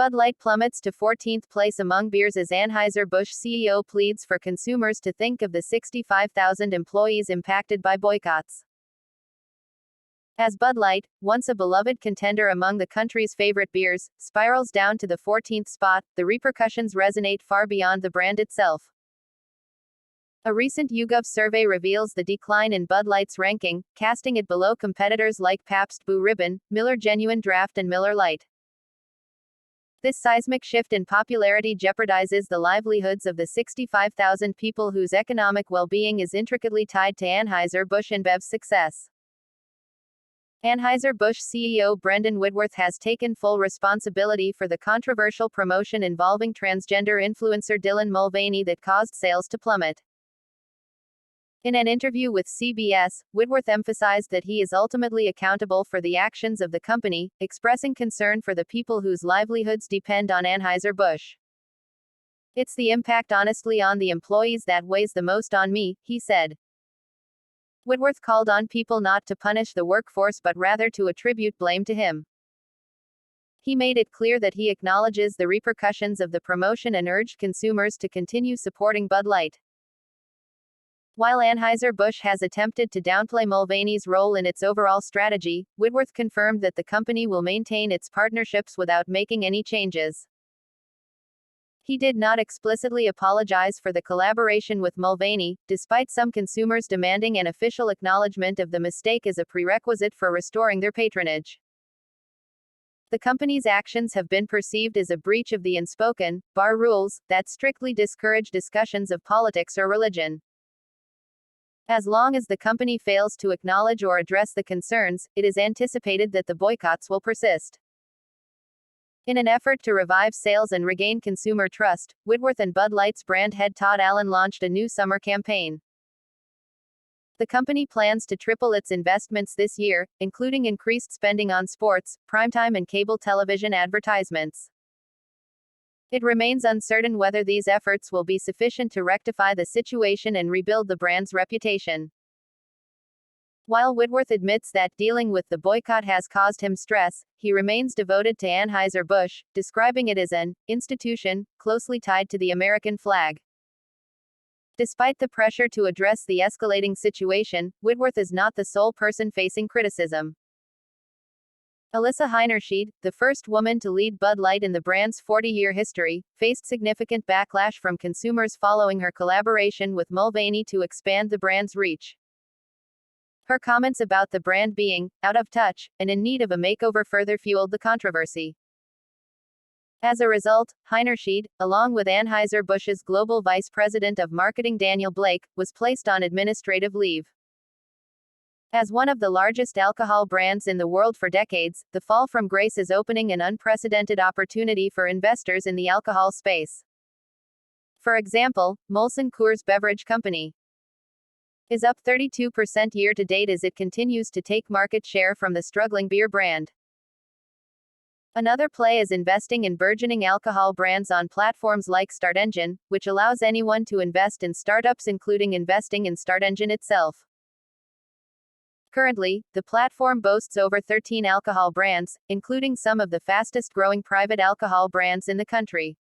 Bud Light plummets to 14th place among beers as Anheuser-Busch CEO pleads for consumers to think of the 65,000 employees impacted by boycotts. As Bud Light, once a beloved contender among the country's favorite beers, spirals down to the 14th spot, the repercussions resonate far beyond the brand itself. A recent YouGov survey reveals the decline in Bud Light's ranking, casting it below competitors like Pabst Blue Ribbon, Miller Genuine Draft and Miller Lite. This seismic shift in popularity jeopardizes the livelihoods of the 65,000 people whose economic well-being is intricately tied to Anheuser-Busch InBev's success. Anheuser-Busch CEO Brendan Whitworth has taken full responsibility for the controversial promotion involving transgender influencer Dylan Mulvaney that caused sales to plummet. In an interview with CBS, Whitworth emphasized that he is ultimately accountable for the actions of the company, expressing concern for the people whose livelihoods depend on Anheuser-Busch. "It's the impact honestly on the employees that weighs the most on me," he said. Whitworth called on people not to punish the workforce but rather to attribute blame to him. He made it clear that he acknowledges the repercussions of the promotion and urged consumers to continue supporting Bud Light. While Anheuser-Busch has attempted to downplay Mulvaney's role in its overall strategy, Whitworth confirmed that the company will maintain its partnerships without making any changes. He did not explicitly apologize for the collaboration with Mulvaney, despite some consumers demanding an official acknowledgement of the mistake as a prerequisite for restoring their patronage. The company's actions have been perceived as a breach of the unspoken, bar rules, that strictly discourage discussions of politics or religion. As long as the company fails to acknowledge or address the concerns, it is anticipated that the boycotts will persist. In an effort to revive sales and regain consumer trust, Whitworth and Bud Light's brand head Todd Allen launched a new summer campaign. The company plans to triple its investments this year, including increased spending on sports, primetime and cable television advertisements. It remains uncertain whether these efforts will be sufficient to rectify the situation and rebuild the brand's reputation. While Whitworth admits that dealing with the boycott has caused him stress, he remains devoted to Anheuser-Busch, describing it as an institution closely tied to the American flag. Despite the pressure to address the escalating situation, Whitworth is not the sole person facing criticism. Alyssa Heinerscheid, the first woman to lead Bud Light in the brand's 40-year history, faced significant backlash from consumers following her collaboration with Mulvaney to expand the brand's reach. Her comments about the brand being out of touch and in need of a makeover further fueled the controversy. As a result, Heinerscheid, along with Anheuser-Busch's global vice president of marketing Daniel Blake, was placed on administrative leave. As one of the largest alcohol brands in the world for decades, the fall from grace is opening an unprecedented opportunity for investors in the alcohol space. For example, Molson Coors Beverage Company is up 32% year-to-date as it continues to take market share from the struggling beer brand. Another play is investing in burgeoning alcohol brands on platforms like StartEngine, which allows anyone to invest in startups, including investing in StartEngine itself. Currently, the platform boasts over 13 alcohol brands, including some of the fastest-growing private alcohol brands in the country.